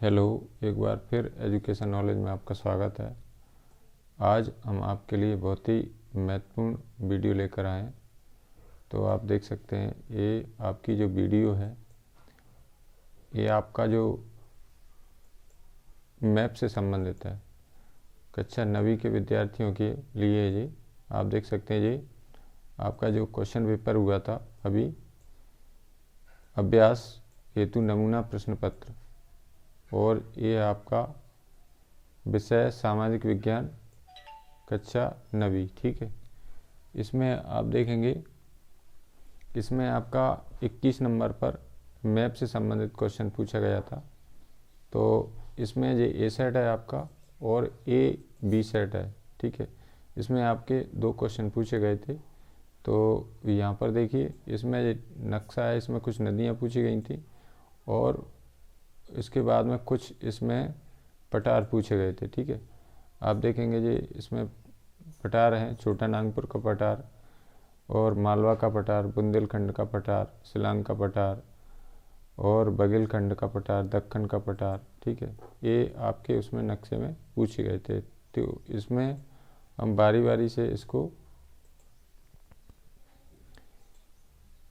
Hello, एक बार फिर education knowledge में आपका स्वागत है। आज हम आपके लिए बहुत ही महत्वपूर्ण वीडियो लेकर आए हैं। तो आप देख सकते हैं, ये आपकी जो वीडियो है, ये आपका जो मैप से संबंधित है। कक्षा 9वीं के विद्यार्थियों के लिए ये आप देख सकते हैं, ये आपका जो क्वेश्चन पेपर हुआ था अभी, अभ्यास हेतु नमूना प्रश्न पत्र, और ये आपका विषय सामाजिक विज्ञान कक्षा 9वीं। ठीक है, इसमें आप देखेंगे, इसमें आपका 21 नंबर पर मैप से संबंधित क्वेश्चन पूछा गया था। तो इसमें ये ए सेट है आपका और ए बी सेट है। ठीक है, इसमें आपके 2 क्वेश्चन पूछे गए थे। तो यहाँ पर देखिए, इसमें ये नक्शा है, इसमें कुछ नदियाँ पूछी गई थी और इसके बाद में कुछ इसमें पठार पूछे गए थे। ठीक है, आप देखेंगे ये इसमें पठार हैं, छोटा नागपुर का पठार और मालवा का पठार, बुंदेलखंड का पठार, शिलांग का पठार और बघेलखंड का पठार, दक्कन का पठार। ठीक है, ये आपके उसमें नक्शे में पूछे गए थे। तो इसमें हम बारी बारी से इसको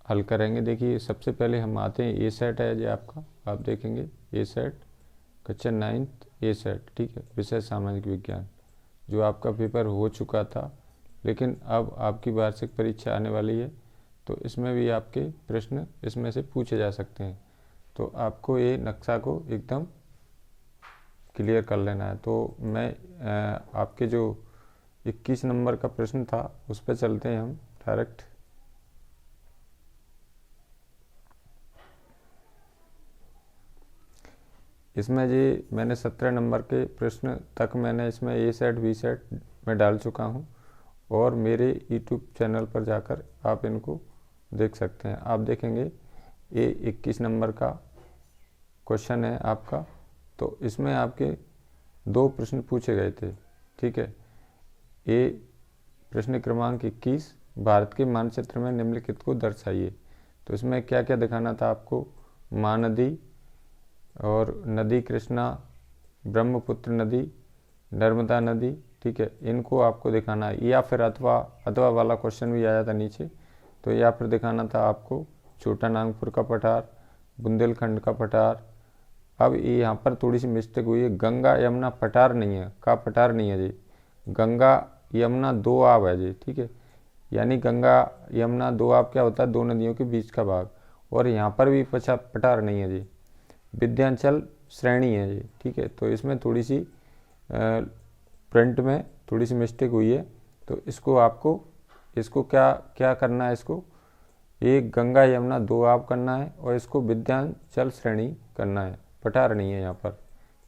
हल करेंगे। देखिए, सबसे पहले हम आते हैं, ए सेट है ये आपका, आप देखेंगे ए सेट कक्षा 9th ए सेट। ठीक है, विषय सामाजिक विज्ञान, जो आपका पेपर हो चुका था, लेकिन अब आपकी वार्षिक परीक्षा आने वाली है, तो इसमें भी आपके प्रश्न इसमें से पूछे जा सकते हैं। तो आपको ये नक्शा को एकदम क्लियर कर लेना है। तो मैं आपके जो 21 नंबर का प्रश्न था उस पर चलते हैं हम डायरेक्ट। इसमें जी मैंने 17 नंबर के प्रश्न तक मैंने इसमें ए सेट बी सेट में डाल चुका हूँ और मेरे यूट्यूब चैनल पर जाकर आप इनको देख सकते हैं। आप देखेंगे, ये 21 नंबर का क्वेश्चन है आपका। तो इसमें आपके 2 प्रश्न पूछे गए थे। ठीक है, ये प्रश्न क्रमांक 21, भारत के मानचित्र में निम्नलिखित को दर्शाइए। तो इसमें क्या क्या दिखाना था आपको? महानदी और नदी कृष्णा, ब्रह्मपुत्र नदी, नर्मदा नदी। ठीक है, इनको आपको दिखाना है, या फिर अथवा वाला क्वेश्चन भी आया था नीचे। तो या फिर दिखाना था आपको छोटा नागपुर का पठार, बुंदेलखंड का पठार। अब यहाँ पर थोड़ी सी मिस्टेक हुई है, गंगा यमुना पठार नहीं है, का पठार नहीं है जी, गंगा यमुना 2 आब है जी। ठीक है, यानी गंगा यमुना 2 आब क्या होता है? 2 नदियों के बीच का भाग। और यहाँ पर भी पठार नहीं है जी, विंध्याचल श्रेणी है जी। ठीक है, तो इसमें थोड़ी सी प्रिंट में थोड़ी सी मिस्टेक हुई है। तो इसको क्या करना है? इसको एक गंगा यमुना 2 आब करना है और इसको विंध्याचल श्रेणी करना है, पठार नहीं है यहाँ पर।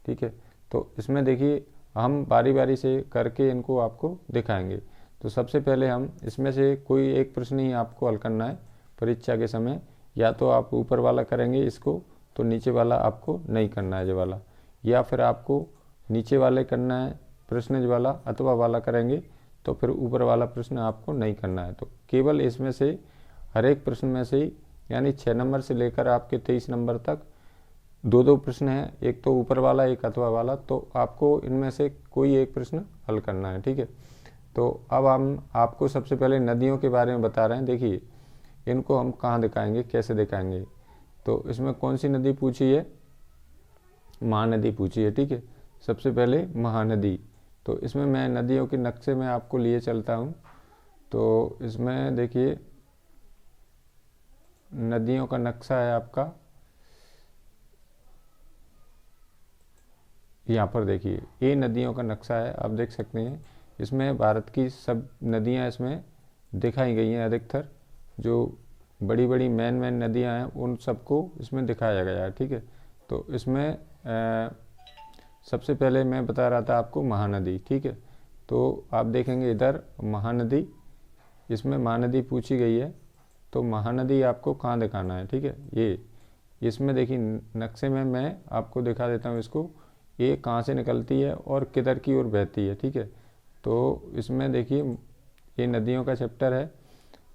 ठीक है, तो इसमें देखिए, हम बारी बारी से करके इनको आपको दिखाएंगे। तो सबसे पहले हम इसमें से कोई एक प्रश्न ही आपको हल करना है परीक्षा के समय। या तो आप ऊपर वाला करेंगे इसको, तो नीचे वाला आपको नहीं करना है, जो वाला, या फिर आपको नीचे वाले करना है प्रश्न जो वाला, अथवा वाला करेंगे तो फिर ऊपर वाला प्रश्न आपको नहीं करना है। तो केवल इसमें से हर एक प्रश्न में से ही, यानी 6 नंबर से लेकर आपके 23 नंबर तक 2 प्रश्न हैं, एक तो ऊपर वाला, एक अथवा वाला। तो आपको इनमें से कोई एक प्रश्न हल करना है। ठीक है, तो अब हम आपको सबसे पहले नदियों के बारे में बता रहे हैं। देखिए, इनको हम कहाँ दिखाएंगे, कैसे दिखाएंगे। तो इसमें कौन सी नदी पूछी है? महानदी पूछी है। ठीक है, सबसे पहले महानदी। तो इसमें मैं नदियों के नक्शे में आपको लिए चलता हूँ। तो इसमें देखिए, नदियों का नक्शा है आपका, यहाँ पर देखिए, ये नदियों का नक्शा है, आप देख सकते हैं। इसमें भारत की सब नदियाँ इसमें दिखाई गई हैं। अधिकतर जो बड़ी बड़ी मेन नदियाँ हैं उन सबको इसमें दिखाया गया है। ठीक है, तो इसमें सबसे पहले मैं बता रहा था आपको महानदी। ठीक है, तो आप देखेंगे इधर महानदी, इसमें महानदी पूछी गई है। तो महानदी आपको कहाँ दिखाना है? ठीक है, ये इसमें देखिए नक्शे में मैं आपको दिखा देता हूँ इसको, ये कहाँ से निकलती है और किधर की ओर बहती है। ठीक है, तो इसमें देखिए, ये नदियों का चैप्टर है।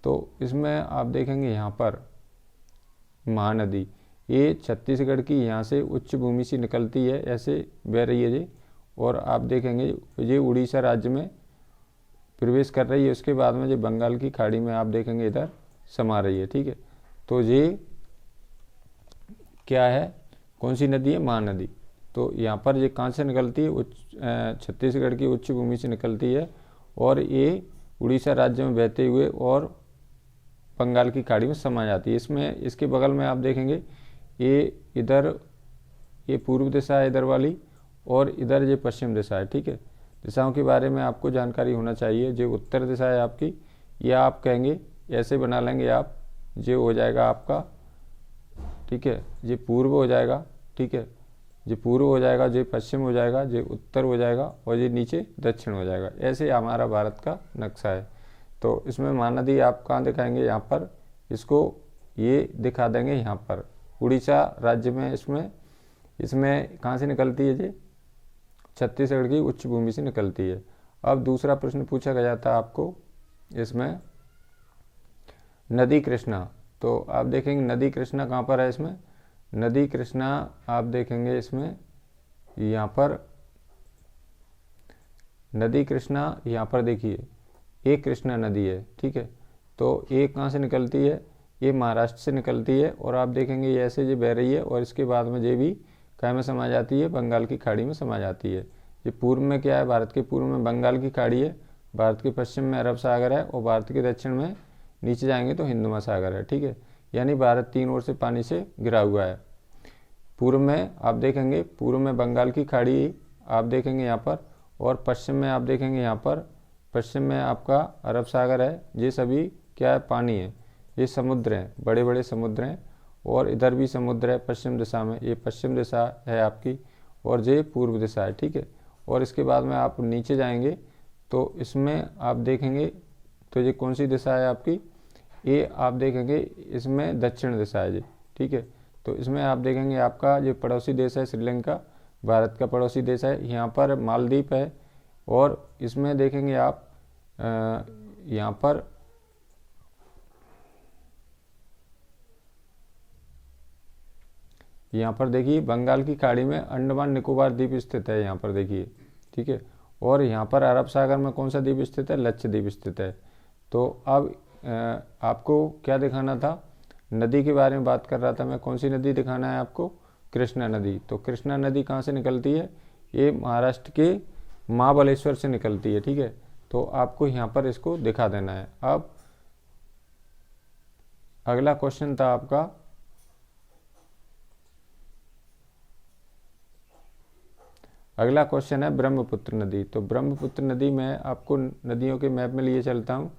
तो इसमें आप देखेंगे यहाँ पर महानदी, ये छत्तीसगढ़ की यहाँ से उच्च भूमि से निकलती है, ऐसे बह रही है जी, और आप देखेंगे ये उड़ीसा राज्य में प्रवेश कर रही है। उसके बाद में जो बंगाल की खाड़ी में आप देखेंगे इधर समा रही है। ठीक है, तो ये क्या है, कौन सी नदी है, महानदी। तो यहाँ पर ये कहाँ से निकलती है, छत्तीसगढ़ की उच्च भूमि से निकलती है और ये उड़ीसा राज्य में बहते हुए और बंगाल की खाड़ी में समा जाती है। इसमें इसके बगल में आप देखेंगे ये इधर ये पूर्व दिशा है इधर वाली, और इधर ये पश्चिम दिशा है। ठीक है, दिशाओं के बारे में आपको जानकारी होना चाहिए। जो उत्तर दिशा है आपकी, ये आप कहेंगे ऐसे बना लेंगे आप, ये हो जाएगा आपका, ठीक है, ये पूर्व हो जाएगा, ठीक है, ये पूर्व हो जाएगा, ये पश्चिम हो जाएगा, ये उत्तर हो जाएगा और ये नीचे दक्षिण हो जाएगा। ऐसे हमारा भारत का नक्शा है। तो इसमें महानदी आप कहाँ दिखाएंगे, यहाँ पर इसको ये दिखा देंगे यहाँ पर उड़ीसा राज्य में। इसमें कहाँ से निकलती है जी, छत्तीसगढ़ की उच्च भूमि से निकलती है। अब दूसरा प्रश्न पूछा गया था आपको इसमें नदी कृष्णा। तो आप देखेंगे नदी कृष्णा कहाँ पर है, इसमें नदी कृष्णा आप देखेंगे इसमें यहाँ पर नदी कृष्णा, यहाँ पर देखिए एक कृष्णा नदी है। ठीक है, तो एक कहाँ से निकलती है, ये महाराष्ट्र से निकलती है और आप देखेंगे ये ऐसे ये बह रही है और इसके बाद में ये भी कहाँ में समा जाती है, बंगाल की खाड़ी में समा जाती है। ये पूर्व में क्या है, भारत के पूर्व में बंगाल की खाड़ी है, भारत के पश्चिम में अरब सागर है और भारत के दक्षिण में नीचे जाएंगे तो हिंद महासागर है। ठीक है, यानी भारत तीन ओर से पानी से घिरा हुआ है। पूर्व में आप देखेंगे, पूर्व में बंगाल की खाड़ी आप देखेंगे यहाँ पर, और पश्चिम में आप देखेंगे यहाँ पर, पश्चिम में आपका अरब सागर है। ये सभी क्या है, पानी है, ये समुद्र हैं, बड़े बड़े समुद्र हैं, और इधर भी समुद्र है पश्चिम दिशा में, ये पश्चिम दिशा है आपकी, और ये पूर्व दिशा है। ठीक है, और इसके बाद में आप नीचे जाएंगे तो इसमें आप देखेंगे तो ये कौन सी दिशा है आपकी, ये आप देखेंगे इसमें दक्षिण दिशा है जी। ठीक है, तो इसमें आप देखेंगे आपका जो पड़ोसी देश है श्रीलंका, भारत का पड़ोसी देश है, यहाँ पर मालदीव है, और इसमें देखेंगे आप यहाँ पर देखिए बंगाल की खाड़ी में अंडमान निकोबार द्वीप स्थित है, यहाँ पर देखिए। ठीक है, और यहाँ पर अरब सागर में कौन सा द्वीप स्थित है, लक्षद्वीप स्थित है। तो अब आपको क्या दिखाना था, नदी के बारे में बात कर रहा था मैं, कौन सी नदी दिखाना है आपको, कृष्णा नदी। तो कृष्णा नदी कहाँ से निकलती है, ये महाराष्ट्र के महाबलेश्वर से निकलती है। ठीक है, तो आपको यहाँ पर इसको दिखा देना है। अब अगला क्वेश्चन था आपका, अगला क्वेश्चन है ब्रह्मपुत्र नदी। तो ब्रह्मपुत्र नदी में आपको नदियों के मैप में लिए चलता हूँ।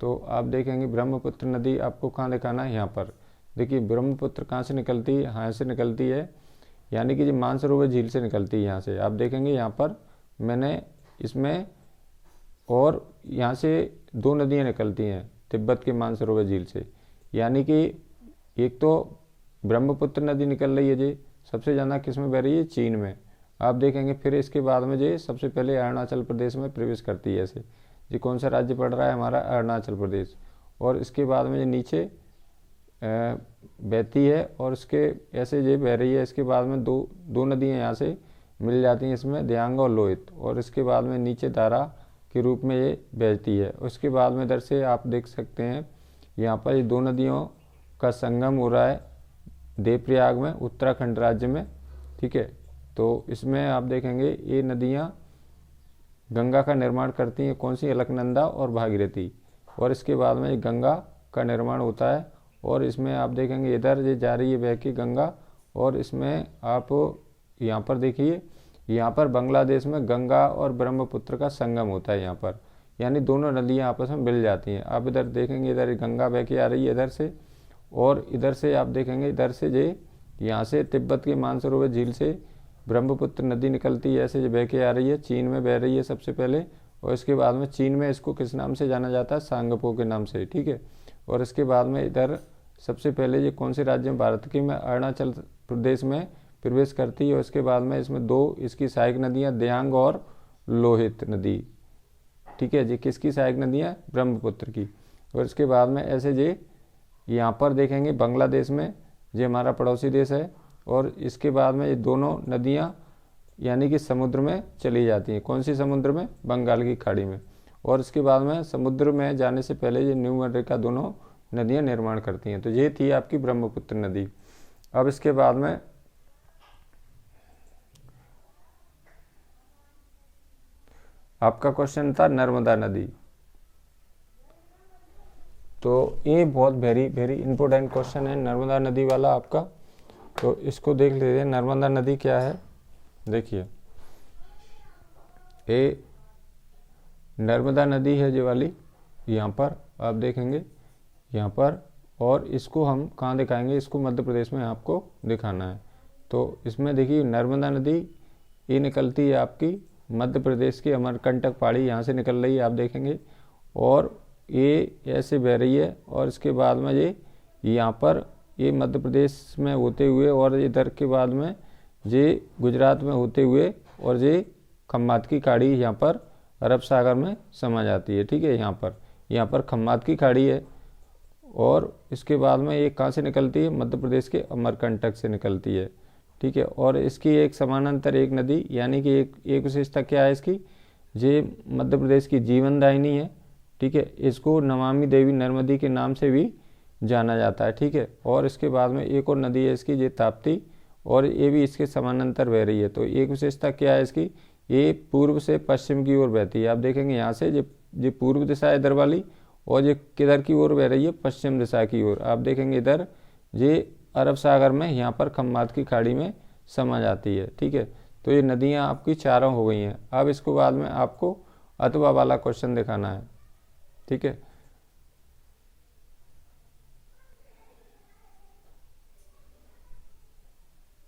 तो आप देखेंगे ब्रह्मपुत्र नदी आपको कहाँ दिखाना है, यहाँ पर देखिए ब्रह्मपुत्र कहाँ से निकलती है, यहाँ से निकलती है, यानी कि जो मानसरोवर झील से निकलती है। यहाँ से आप देखेंगे यहाँ पर मैंने इसमें, और यहाँ से दो नदियाँ निकलती हैं तिब्बत के मानसरोवर झील से, यानी कि एक तो ब्रह्मपुत्र नदी निकल रही है जी, सबसे ज़्यादा किस में बह रही है, चीन में। आप देखेंगे फिर इसके बाद में जो सबसे पहले अरुणाचल प्रदेश में प्रवेश करती है। ऐसे ये कौन सा राज्य पड़ रहा है हमारा, अरुणाचल प्रदेश। और इसके बाद में ये नीचे बहती है और इसके ऐसे ये बह रही है। इसके बाद में दो नदियाँ यहाँ से मिल जाती हैं इसमें, दियांग और लोहित, और इसके बाद में नीचे धारा के रूप में ये बहती है। उसके बाद में इधर से आप देख सकते हैं यहाँ पर ये दो नदियों का संगम हो रहा है देवप्रयाग में, उत्तराखंड राज्य में। ठीक है, तो इसमें आप देखेंगे ये नदियाँ गंगा का निर्माण करती हैं, कौन सी, अलकनंदा और भागीरथी। और इसके बाद में गंगा का निर्माण होता है, और इसमें आप देखेंगे इधर ये जा रही है बह के गंगा, और इसमें आप यहाँ पर देखिए, यहाँ पर बांग्लादेश में गंगा और ब्रह्मपुत्र का संगम होता है यहाँ पर, यानी दोनों नदियाँ आपस में मिल जाती हैं। आप इधर देखेंगे इधर गंगा बह के आ रही है इधर से, और इधर से आप देखेंगे इधर से ये यहाँ से तिब्बत के मानसरोवर झील से ब्रह्मपुत्र नदी निकलती है, ऐसे जो बह के आ रही है, चीन में बह रही है सबसे पहले, और इसके बाद में चीन में इसको किस नाम से जाना जाता है, सांगपो के नाम से। ठीक है, और इसके बाद में इधर सबसे पहले ये कौन से राज्य में, भारत के में अरुणाचल प्रदेश में प्रवेश करती है। और इसके बाद में इसमें दो इसकी सहायक नदियाँ, दियांग और लोहित नदी। ठीक है जी, किसकी सहायक नदियाँ, ब्रह्मपुत्र की। और इसके बाद में ऐसे जी यहाँ पर देखेंगे बांग्लादेश में ये हमारा पड़ोसी देश है, और इसके बाद में ये दोनों नदियाँ यानी कि समुद्र में चली जाती हैं। कौन सी समुद्र में? बंगाल की खाड़ी में। और इसके बाद में समुद्र में जाने से पहले ये न्यू अमेरिका दोनों नदियाँ निर्माण करती हैं। तो ये थी आपकी ब्रह्मपुत्र नदी। अब इसके बाद में आपका क्वेश्चन था नर्मदा नदी। तो ये बहुत वेरी वेरी इंपॉर्टेंट क्वेश्चन है नर्मदा नदी वाला आपका। तो इसको देख लेते हैं, नर्मदा नदी क्या है। देखिए, ये नर्मदा नदी है जो वाली, यहाँ पर आप देखेंगे यहाँ पर, और इसको हम कहाँ दिखाएंगे? इसको मध्य प्रदेश में आपको दिखाना है। तो इसमें देखिए नर्मदा नदी ये निकलती है आपकी मध्य प्रदेश की अमरकंटक पहाड़ी, यहाँ से निकल रही है आप देखेंगे, और ये ऐसे बह रही है, और इसके बाद में ये यहाँ पर ये मध्य प्रदेश में होते हुए, और इधर के बाद में ये गुजरात में होते हुए, और ये खम्बात की खाड़ी यहाँ पर अरब सागर में समा जाती है। ठीक है, यहाँ पर खम्बात की खाड़ी है, और इसके बाद में ये कहाँ से निकलती है? मध्य प्रदेश के अमरकंटक से निकलती है। ठीक है, और इसकी एक समानांतर एक नदी, यानी कि एक विशेषता क्या है इसकी? ये मध्य प्रदेश की जीवनदायिनी है। ठीक है, इसको नमामि देवी नर्मदी के नाम से भी जाना जाता है। ठीक है, और इसके बाद में एक और नदी है इसकी, ये ताप्ती, और ये भी इसके समानांतर बह रही है। तो एक विशेषता क्या है इसकी? ये पूर्व से पश्चिम की ओर बहती है। आप देखेंगे यहाँ से ये पूर्व दिशा है इधर वाली, और ये किधर की ओर बह रही है? पश्चिम दिशा की ओर। आप देखेंगे इधर ये अरब सागर में यहाँ पर खम्बात की खाड़ी में समा जाती है। ठीक है, तो ये नदियाँ आपकी चारों हो गई हैं। अब इसको बाद में आपको अथवा वाला क्वेश्चन दिखाना है। ठीक है,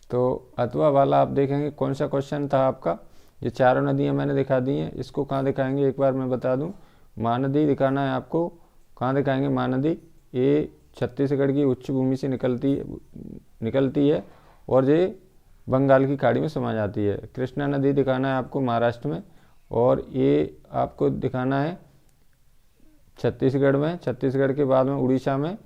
तो अथवा वाला आप देखेंगे कौन सा क्वेश्चन था आपका? ये चारों नदियाँ मैंने दिखा दी हैं। इसको कहाँ दिखाएंगे एक बार मैं बता दूं, महानदी दिखाना है आपको। कहाँ दिखाएंगे महानदी? ये छत्तीसगढ़ की उच्च भूमि से निकलती है और ये बंगाल की खाड़ी में समा जाती है। कृष्णा नदी दिखाना है आपको महाराष्ट्र में, और ये आपको दिखाना है छत्तीसगढ़ में, छत्तीसगढ़ के बाद में उड़ीसा में,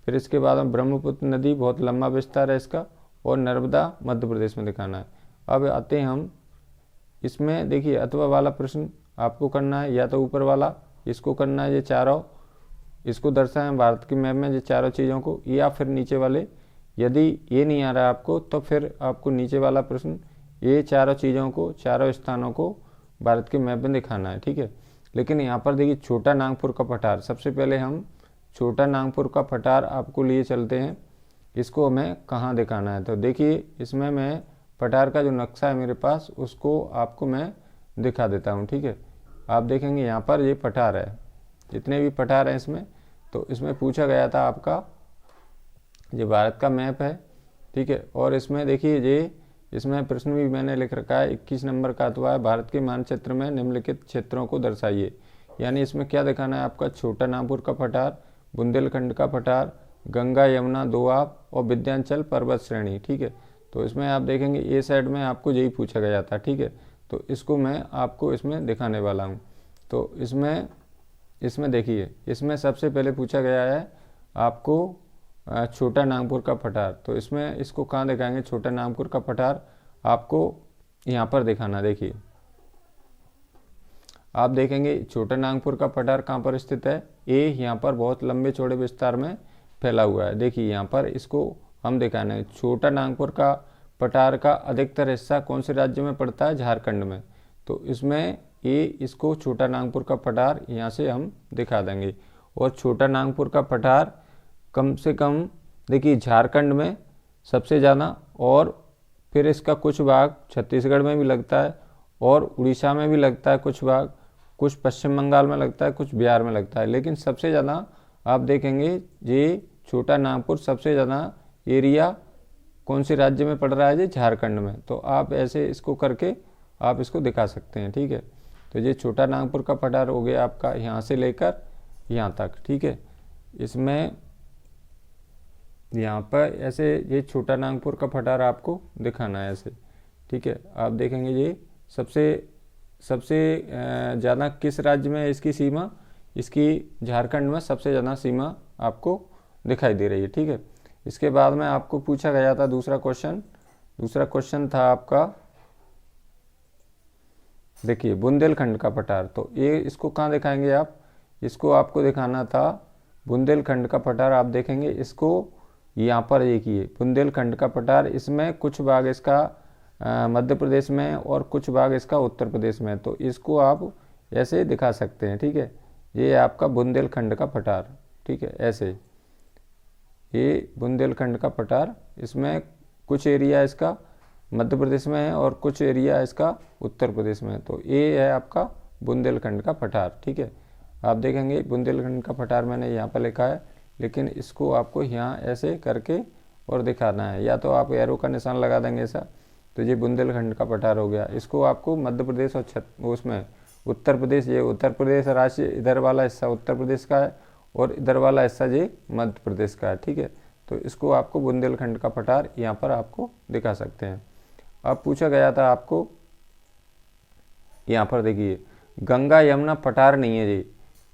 फिर इसके बाद में ब्रह्मपुत्र नदी, बहुत लंबा विस्तार है इसका, और नर्मदा मध्य प्रदेश में दिखाना है। अब आते हैं हम इसमें, देखिए अथवा वाला प्रश्न आपको करना है, या तो ऊपर वाला इसको करना है, ये चारों इसको दर्शाएं भारत के मैप में ये चारों चीज़ों को, या फिर नीचे वाले। यदि ये नहीं आ रहा है आपको तो फिर आपको नीचे वाला प्रश्न ये चारों चीज़ों को, चारों स्थानों को भारत के मैप में दिखाना है। ठीक है, लेकिन यहाँ पर देखिए छोटा नागपुर का पठार, सबसे पहले हम छोटा नागपुर का पठार आपको लिए चलते हैं। इसको हमें कहाँ दिखाना है? तो देखिए इसमें मैं पठार का जो नक्शा है मेरे पास उसको आपको मैं दिखा देता हूँ। ठीक है, आप देखेंगे यहाँ पर ये पठार है, जितने भी पठार हैं इसमें, तो इसमें पूछा गया था आपका ये भारत का मैप है। ठीक है, और इसमें देखिए ये इसमें प्रश्न भी मैंने लिख रखा है 21 नंबर का अथवा है, भारत के मानचित्र में निम्नलिखित क्षेत्रों को दर्शाइए। यानी इसमें क्या दिखाना है आपका? छोटा नागपुर का पठार, बुंदेलखंड का पठार, गंगा यमुना दोआब और विंध्याचल पर्वत श्रेणी। ठीक है, तो इसमें आप देखेंगे ए साइड में आपको यही पूछा गया था। ठीक है, तो इसको मैं आपको इसमें दिखाने वाला हूँ। तो इसमें देखिए इसमें सबसे पहले पूछा गया है आपको छोटा नागपुर का पठार। तो इसमें इसको कहाँ दिखाएंगे? छोटा नागपुर का पठार आपको यहाँ पर दिखाना। देखिए आप देखेंगे छोटा नागपुर का पठार कहाँ पर स्थित है? ये यहाँ पर बहुत लंबे चौड़े विस्तार में फैला हुआ है। देखिए यहाँ पर इसको हम दिखाना है। छोटा नागपुर का पठार का अधिकतर हिस्सा कौन से राज्य में पड़ता है? झारखंड में। तो इसमें ये इसको छोटा नागपुर का पठार यहाँ से हम दिखा देंगे। और छोटा नागपुर का पठार कम से कम देखिए झारखंड में सबसे ज़्यादा, और फिर इसका कुछ भाग छत्तीसगढ़ में भी लगता है, और उड़ीसा में भी लगता है कुछ भाग, कुछ पश्चिम बंगाल में लगता है, कुछ बिहार में लगता है। लेकिन सबसे ज़्यादा आप देखेंगे ये छोटा नागपुर सबसे ज़्यादा एरिया कौन से राज्य में पड़ रहा है? ये झारखंड में। तो आप ऐसे इसको करके आप इसको दिखा सकते हैं। ठीक है, तो ये छोटा नागपुर का पठार हो गया आपका यहाँ से लेकर यहाँ तक। ठीक है, इसमें यहाँ पर ऐसे ये छोटा नागपुर का पठार आपको दिखाना है ऐसे। ठीक है, आप देखेंगे ये सबसे ज़्यादा किस राज्य में है इसकी सीमा? इसकी झारखंड में सबसे ज़्यादा सीमा आपको दिखाई दे रही है। ठीक है, इसके बाद में आपको पूछा गया था दूसरा क्वेश्चन था आपका, देखिए बुंदेलखंड का पठार। तो ये इसको कहाँ दिखाएंगे आप, इसको आपको दिखाना था बुंदेलखंड का पठार। आप देखेंगे इसको यहाँ पर देखिए बुंदेलखंड का पठार, इसमें कुछ भाग इसका मध्य प्रदेश में और कुछ भाग इसका उत्तर प्रदेश में, तो इसको आप ऐसे दिखा सकते हैं, ठीक है। ये आपका बुंदेलखंड का पठार, ठीक है, ऐसे ये बुंदेलखंड का पठार, इसमें कुछ एरिया इसका मध्य प्रदेश में है और कुछ एरिया इसका उत्तर प्रदेश में है। तो ये है आपका बुंदेलखंड का पठार, ठीक है। आप देखेंगे बुंदेलखंड का पठार मैंने यहाँ पर लिखा है, लेकिन इसको आपको यहाँ ऐसे करके और दिखाना है, या तो आप एरो का निशान लगा देंगे ऐसा, तो ये बुंदेलखंड का पठार हो गया। इसको आपको मध्य प्रदेश और उसमें उत्तर प्रदेश, ये उत्तर प्रदेश राज्य, इधर वाला हिस्सा उत्तर प्रदेश का है और इधर वाला हिस्सा ये मध्य प्रदेश का है, ठीक है। तो इसको आपको बुंदेलखंड का पठार यहाँ पर आपको दिखा सकते हैं। अब पूछा गया था आपको यहाँ पर देखिए गंगा यमुना पठार नहीं है जी,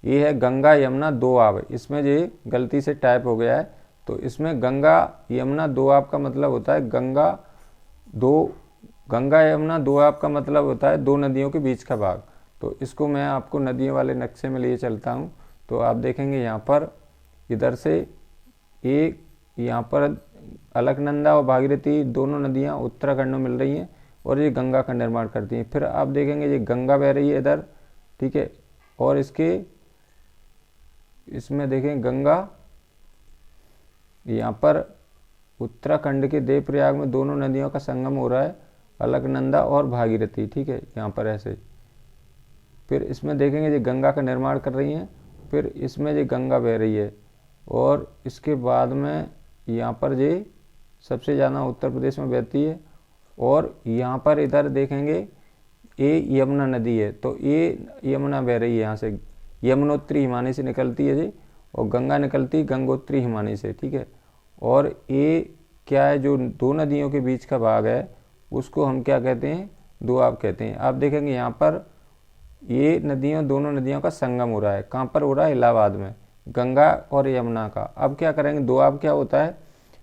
ये है गंगा यमुना दोआब, इसमें ये गलती से टाइप हो गया है। तो इसमें गंगा यमुना दोआब का मतलब होता है गंगा यमुना दोआब का मतलब होता है दो नदियों के बीच का भाग। तो इसको मैं आपको नदियों वाले नक्शे में लिए चलता हूँ। तो आप देखेंगे यहाँ पर इधर से एक, यहाँ पर अलकनंदा और भागीरथी दोनों नदियाँ उत्तराखंड में मिल रही हैं और ये गंगा का निर्माण करती हैं। फिर आप देखेंगे ये गंगा बह रही है इधर, ठीक है, और इसमें देखें गंगा यहाँ पर उत्तराखंड के देवप्रयाग में दोनों नदियों का संगम हो रहा है, अलकनंदा और भागीरथी, ठीक है, यहाँ पर ऐसे। फिर इसमें देखेंगे ये गंगा का निर्माण कर रही हैं, फिर इसमें ये गंगा बह रही है और इसके बाद में यहाँ पर ये सबसे ज़्यादा उत्तर प्रदेश में बहती है। और यहाँ पर इधर देखेंगे ये यमुना नदी है, तो ये यमुना बह रही है यहाँ से, यमुनोत्री हिमानी से निकलती है जी, और गंगा निकलती है गंगोत्री हिमानी से, ठीक है। और ये क्या है, जो दो नदियों के बीच का भाग है उसको हम क्या कहते हैं, दोआब कहते हैं। आप देखेंगे यहाँ पर ये दोनों नदियों का संगम हो रहा है, कहाँ पर हो रहा है, इलाहाबाद में, गंगा और यमुना का। अब क्या करेंगे, दोआब क्या होता है,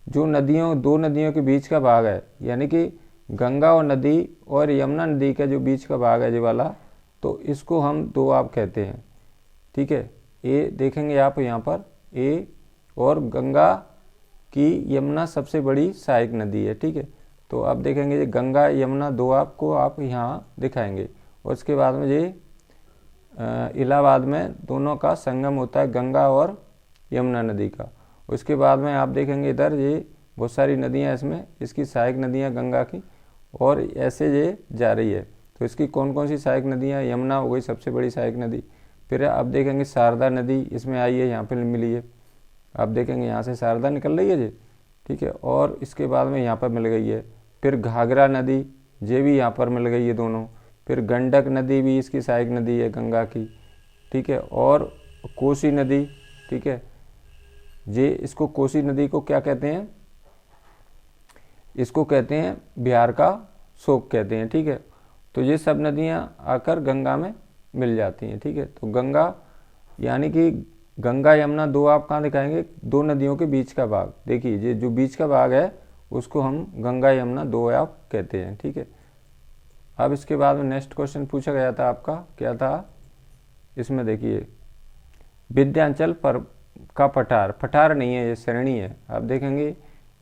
जो दो नदियों के बीच का भाग है, यानी कि गंगा और नदी और यमुना नदी का जो बीच का भाग है ये वाला, तो इसको हम दोआब कहते हैं, ठीक है। ये देखेंगे आप यहाँ पर ये, और गंगा की यमुना सबसे बड़ी सहायक नदी है, ठीक है। तो आप देखेंगे ये गंगा यमुना दोआब को आप यहाँ दिखाएंगे। और इसके बाद में ये इलाहाबाद में दोनों का संगम होता है, गंगा और यमुना नदी का। उसके बाद में आप देखेंगे इधर ये बहुत सारी नदियाँ, इसमें इसकी सहायक नदियाँ गंगा की, और ऐसे ये जा रही है। तो इसकी कौन कौन सी सहायक नदियाँ, यमुना हो गई सबसे बड़ी सहायक नदी, फिर आप देखेंगे शारदा नदी इसमें आई है, यहाँ पर मिली है, आप देखेंगे यहाँ से शारदा निकल रही है जी, ठीक है। और इसके बाद में यहाँ पर मिल गई है, फिर घाघरा नदी ये भी यहाँ पर मिल गई है दोनों, फिर गंडक नदी भी इसकी सहायक नदी है गंगा की, ठीक है। और कोसी नदी, ठीक है, ये इसको कोसी नदी को क्या कहते हैं, इसको कहते हैं बिहार का शोक कहते हैं, ठीक है। तो ये सब नदियाँ आकर गंगा में मिल जाती हैं, ठीक है। तो गंगा यानी कि गंगा यमुना दोआब कहाँ दिखाएंगे, दो नदियों के बीच का भाग, देखिए ये जो बीच का भाग है उसको हम गंगा यमुना दोआब कहते हैं, ठीक है। अब इसके बाद में नेक्स्ट क्वेश्चन पूछा गया था आपका, क्या था, इसमें देखिए विंध्याचल का पठार नहीं है, ये श्रेणी है। आप देखेंगे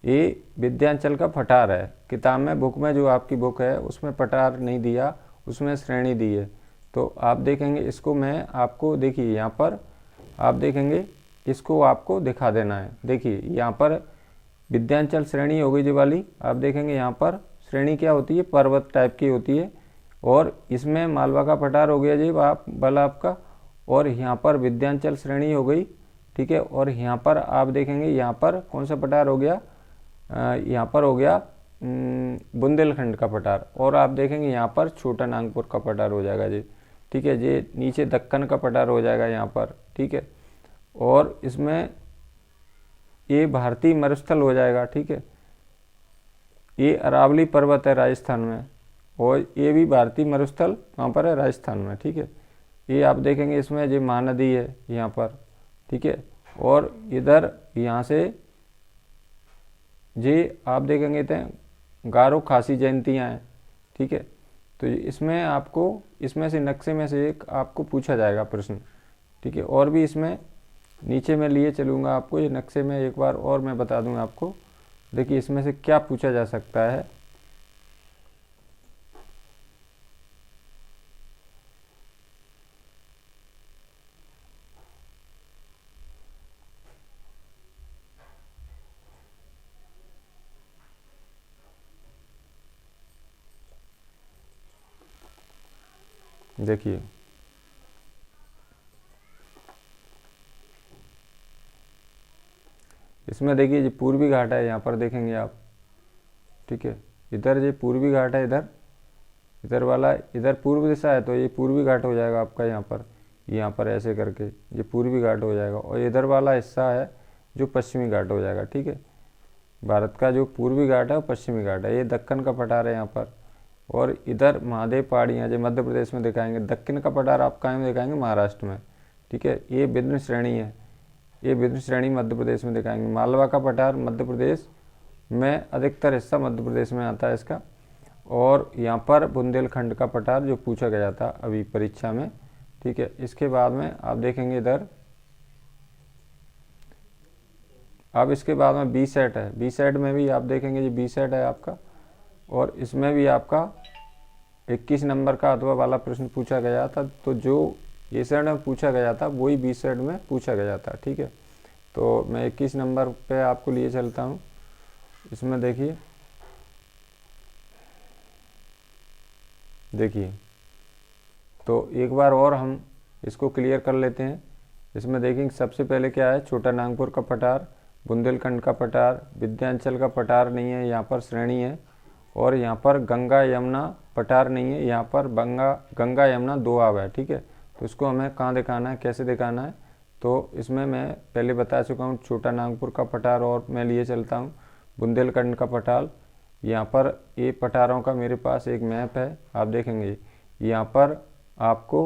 ये विंध्याचल का पठार है, किताब में बुक में जो आपकी बुक है उसमें पठार नहीं दिया, उसमें श्रेणी दी है। तो आप देखेंगे इसको मैं आपको, देखिए यहाँ पर आप देखेंगे इसको आपको दिखा देना है। देखिए यहाँ पर विंध्याचल श्रेणी हो गई जी वाली, आप देखेंगे यहाँ पर श्रेणी क्या होती है, पर्वत टाइप की होती है, और इसमें मालवा का पठार हो गया जी वाला आपका, और यहाँ पर विंध्याचल श्रेणी हो गई, ठीक है। और यहाँ पर आप देखेंगे यहाँ पर कौन सा पठार हो गया, यहाँ पर हो गया बुंदेलखंड का पठार, और आप देखेंगे यहाँ पर छोटा नागपुर का पठार हो जाएगा जी, ठीक है। ये नीचे दक्कन का पठार हो जाएगा यहाँ पर, ठीक है। और इसमें ये भारतीय मरुस्थल हो जाएगा, ठीक है। ये अरावली पर्वत है राजस्थान में, और ये भी भारतीय मरुस्थल कहाँ पर है, राजस्थान में, ठीक है। ये आप देखेंगे इसमें ये महानदी है यहाँ पर, ठीक है। और इधर यहाँ से ये आप देखेंगे तो गारो खासी जयंतियाँ हैं, ठीक है। तो इसमें आपको इसमें से नक्शे में से एक आपको पूछा जाएगा प्रश्न, ठीक है। और भी इसमें नीचे मैं लिए चलूँगा आपको, ये नक्शे में एक बार और मैं बता दूँगा आपको। देखिए इसमें से क्या पूछा जा सकता है। देखिए इसमें देखिए ये पूर्वी घाट है, यहाँ पर देखेंगे आप, ठीक है। इधर ये पूर्वी घाट है, इधर इधर वाला इधर पूर्व दिशा है, तो ये पूर्वी घाट हो जाएगा आपका। यहाँ पर ऐसे करके ये पूर्वी घाट हो जाएगा, और इधर वाला हिस्सा है जो पश्चिमी घाट हो जाएगा, ठीक है। भारत का जो पूर्वी घाट है वो पश्चिमी घाट है। ये दक्कन का पठार है यहाँ पर, और इधर महादेव पहाड़ियाँ जो मध्य प्रदेश में दिखाएंगे। दक्षिण का पठार आप कहाँ में दिखाएंगे? महाराष्ट्र में, ठीक है। ये विंध्य श्रेणी है, ये विंध्य श्रेणी मध्य प्रदेश में दिखाएंगे। मालवा का पठार मध्य प्रदेश में, अधिकतर हिस्सा मध्य प्रदेश में आता है इसका। और यहाँ पर बुंदेलखंड का पठार जो पूछा गया था अभी परीक्षा में, ठीक है। इसके बाद में आप देखेंगे इधर, अब इसके बाद में बी सेट है। बी सेट में भी आप देखेंगे ये बी सेट है आपका, और इसमें भी आपका 21 नंबर का अथवा वाला प्रश्न पूछा गया था। तो जो ए सेट में पूछा गया था वही बी सेट में पूछा गया था, ठीक है। तो मैं 21 नंबर पे आपको लिए चलता हूँ। इसमें देखिए तो एक बार और हम इसको क्लियर कर लेते हैं। इसमें देखेंगे सबसे पहले क्या है, छोटा नागपुर का पठार, बुंदेलखंड का पठार, विंध्याचल का पठार नहीं है, यहाँ पर श्रेणी है। और यहाँ पर गंगा यमुना पठार नहीं है, यहाँ पर गंगा यमुना दोआब है, ठीक है। तो इसको हमें कहाँ दिखाना है, कैसे दिखाना है, तो इसमें मैं पहले बता चुका हूँ। छोटा नागपुर का पठार, और मैं लिए चलता हूँ बुंदेलखंड का पठार। यहाँ पर ये पठारों का मेरे पास एक मैप है, आप देखेंगे। यहाँ पर आपको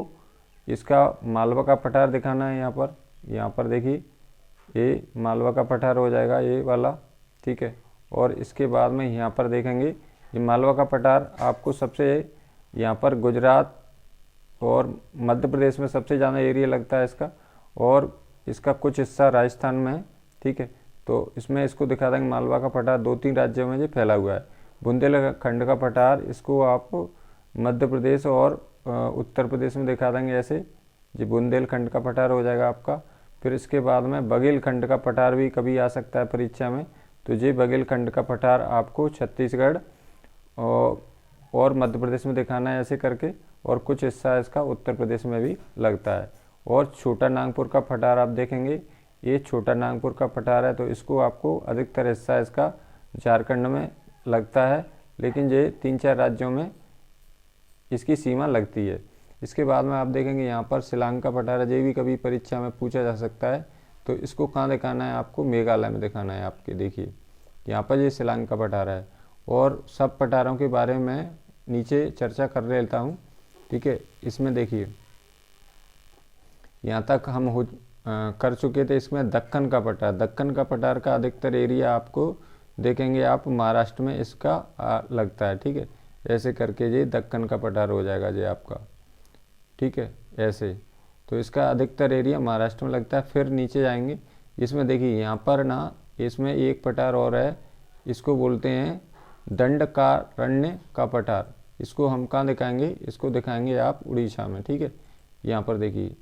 इसका मालवा का पठार दिखाना है। यहाँ पर देखिए ये मालवा का पठार हो जाएगा, ये वाला, ठीक है। और इसके बाद में यहाँ पर देखेंगे ये मालवा का पठार आपको सबसे यहाँ पर गुजरात और मध्य प्रदेश में सबसे ज़्यादा एरिया लगता है इसका, और इसका कुछ हिस्सा राजस्थान में है, ठीक है। तो इसमें इसको दिखा देंगे मालवा का पठार 2-3 राज्यों में ये फैला हुआ है। बुंदेलखंड का पठार इसको आप मध्य प्रदेश और उत्तर प्रदेश में दिखा देंगे ऐसे, जी बुंदेलखंड का पठार हो जाएगा आपका। फिर इसके बाद में बघेलखंड का पठार भी कभी आ सकता है परीक्षा में, तो ये बघेलखंड का पठार आपको छत्तीसगढ़ और मध्य प्रदेश में दिखाना है ऐसे करके, और कुछ हिस्सा इसका उत्तर प्रदेश में भी लगता है। और छोटा नागपुर का पठार आप देखेंगे, ये छोटा नागपुर का पठार है, तो इसको आपको अधिकतर हिस्सा इसका झारखंड में लगता है, लेकिन ये 3-4 राज्यों में इसकी सीमा लगती है। इसके बाद में आप देखेंगे यहाँ पर शिलांग का पठार है, ये भी कभी परीक्षा में पूछा जा सकता है। तो इसको कहाँ दिखाना है आपको? मेघालय में दिखाना है आपके। देखिए यहाँ पर ये शिलांग का पठार है, और सब पठारों के बारे में नीचे चर्चा कर लेता हूँ, ठीक है। इसमें देखिए यहाँ तक हम कर चुके थे। इसमें दक्कन का पठार का अधिकतर एरिया आपको देखेंगे आप महाराष्ट्र में इसका लगता है, ठीक है। ऐसे करके ये दक्कन का पठार हो जाएगा ये आपका, ठीक है, ऐसे। तो इसका अधिकतर एरिया महाराष्ट्र में लगता है। फिर नीचे जाएंगे, इसमें देखिए यहाँ पर ना, इसमें एक पठार और है, इसको बोलते हैं दंडकारण्य का पठार। इसको हम कहाँ दिखाएंगे? इसको दिखाएंगे आप उड़ीसा में, ठीक है। यहाँ पर देखिए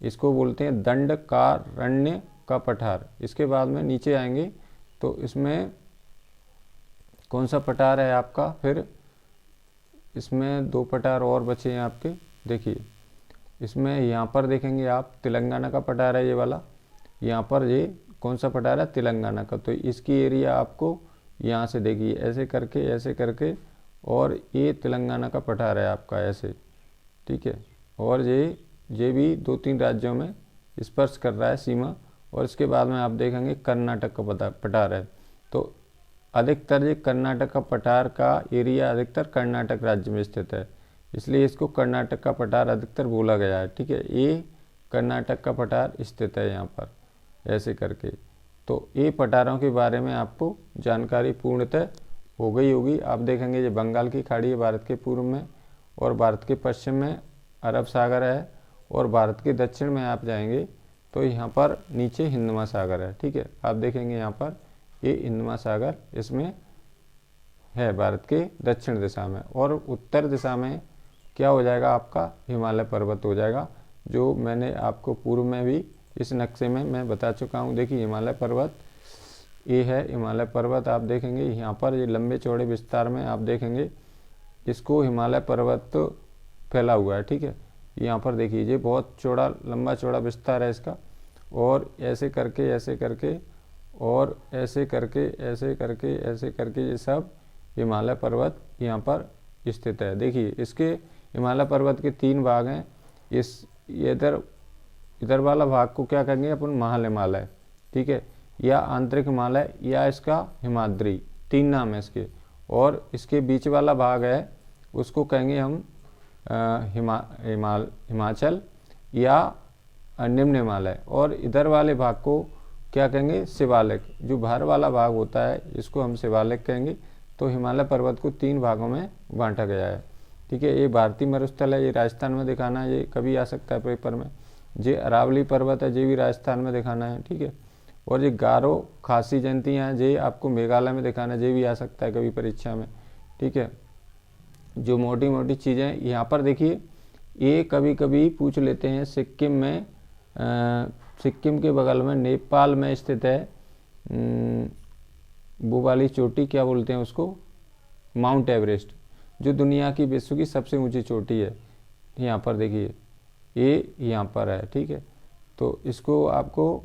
इसको बोलते हैं दंडकारण्य का पठार। इसके बाद में नीचे आएंगे तो इसमें कौन सा पठार है आपका? फिर इसमें 2 पठार और बचे हैं आपके। देखिए इसमें यहाँ पर देखेंगे आप तेलंगाना का पठार है, ये वाला। यहाँ पर ये कौन सा पठार है? तेलंगाना का। तो इसकी एरिया आपको यहाँ से देखिए ऐसे करके, और ये तेलंगाना का पठार है आपका ऐसे, ठीक है। और ये भी 2-3 राज्यों में स्पर्श कर रहा है सीमा। और इसके बाद में आप देखेंगे कर्नाटक का पठार है। तो अधिकतर ये कर्नाटक का पठार का एरिया अधिकतर कर्नाटक राज्य में स्थित है, इसलिए इसको कर्नाटक का पठार अधिकतर बोला गया है, ठीक है। ये कर्नाटक का पठार स्थित है यहाँ पर ऐसे करके। तो ये पठारों के बारे में आपको जानकारी पूर्णतः हो गई होगी। आप देखेंगे ये बंगाल की खाड़ी है भारत के पूर्व में, और भारत के पश्चिम में अरब सागर है, और भारत के दक्षिण में आप जाएंगे तो यहाँ पर नीचे हिंद महासागर है। ठीक है, आप देखेंगे यहाँ पर ये हिंद महासागर इसमें है भारत के दक्षिण दिशा में, और उत्तर दिशा में क्या हो जाएगा, आपका हिमालय पर्वत हो जाएगा, जो मैंने आपको पूर्व में भी इस नक्शे में मैं बता चुका हूँ। देखिए हिमालय पर्वत ये है हिमालय पर्वत। आप देखेंगे यहाँ पर ये लंबे चौड़े विस्तार में आप देखेंगे इसको हिमालय पर्वत फैला हुआ है। ठीक है, यहाँ पर देखिए ये बहुत चौड़ा लंबा चौड़ा विस्तार है इसका, और ऐसे करके ऐसे करके और ऐसे करके ऐसे करके ऐसे करके ये सब हिमालय पर्वत यहाँ पर स्थित है। देखिए इसके हिमालय पर्वत के 3 भाग हैं। इधर वाला भाग को क्या कहेंगे अपन, महाल हिमालय, ठीक है, या आंतरिक हिमालय, या इसका हिमाद्री, 3 नाम है इसके। और इसके बीच वाला भाग है उसको कहेंगे हम हिमाचल या निम्न हिमालय, और इधर वाले भाग को क्या कहेंगे, शिवालिक। जो बाहर वाला भाग होता है इसको हम शिवालिक कहेंगे। तो हिमालय पर्वत को 3 भागों में बांटा गया है। ठीक है, ये भारतीय मरुस्थल है, ये राजस्थान में दिखाना है, ये कभी आ सकता है पेपर में। ये अरावली पर्वत है, ये भी राजस्थान में दिखाना है। ठीक है, और ये गारो खासी जयंतियाँ हैं, ये आपको मेघालय में दिखाना है, ये भी आ सकता है कभी परीक्षा में। ठीक है, जो मोटी मोटी चीज़ें यहाँ पर देखिए, ये कभी कभी पूछ लेते हैं। सिक्किम में सिक्किम के बगल में नेपाल में स्थित है वो वाली चोटी, क्या बोलते हैं उसको, माउंट एवरेस्ट, जो दुनिया की विश्व की सबसे ऊंची चोटी है। यहाँ पर देखिए ये यहाँ पर है। ठीक है, तो इसको आपको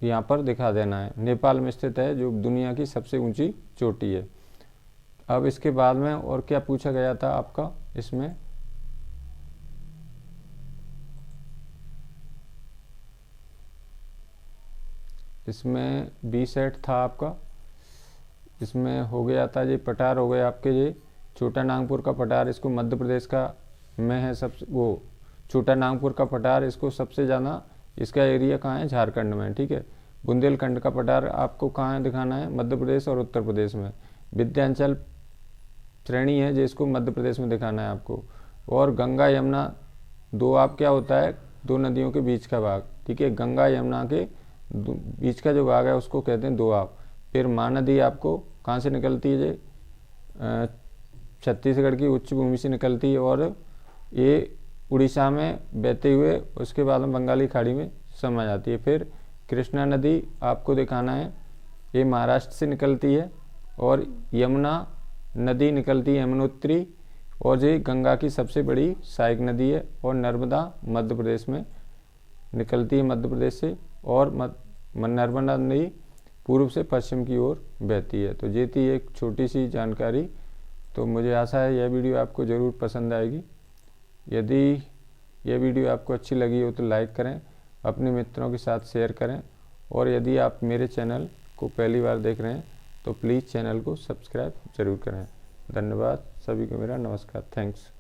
यहाँ पर दिखा देना है। नेपाल में स्थित है, जो दुनिया की सबसे ऊंची चोटी है। अब इसके बाद में और क्या पूछा गया था आपका, इसमें बी सेट था आपका। इसमें हो गया था ये पठार हो गए आपके, ये छोटा नागपुर का पठार, इसको मध्य प्रदेश का में है सबसे, वो छोटा नागपुर का पठार, इसको सबसे ज़्यादा इसका एरिया कहाँ है, झारखंड में। ठीक है, बुंदेलखंड का पठार आपको कहाँ दिखाना है, मध्य प्रदेश और उत्तर प्रदेश में। विंध्याचल श्रेणी है जिसको मध्य प्रदेश में दिखाना है आपको। और गंगा यमुना दो आप क्या होता है, 2 नदियों के बीच का भाग। ठीक है, गंगा यमुना के बीच का जो भाग है उसको कहते हैं दोआब। फिर महानदी आपको कहाँ से निकलती है, ये छत्तीसगढ़ की उच्च भूमि से निकलती है, और ये उड़ीसा में बहते हुए उसके बाद में बंगाली खाड़ी में समा जाती है। फिर कृष्णा नदी आपको दिखाना है, ये महाराष्ट्र से निकलती है, और यमुना नदी निकलती है यमुनोत्री, और ये गंगा की सबसे बड़ी सहायक नदी है। और नर्मदा मध्य प्रदेश में निकलती है, मध्य प्रदेश से, और नर्मदा नदी पूर्व से पश्चिम की ओर बहती है। तो ये थी एक छोटी सी जानकारी। तो मुझे आशा है यह वीडियो आपको ज़रूर पसंद आएगी। यदि यह वीडियो आपको अच्छी लगी हो तो लाइक करें, अपने मित्रों के साथ शेयर करें, और यदि आप मेरे चैनल को पहली बार देख रहे हैं तो प्लीज़ चैनल को सब्सक्राइब ज़रूर करें। धन्यवाद सभी को, मेरा नमस्कार, थैंक्स।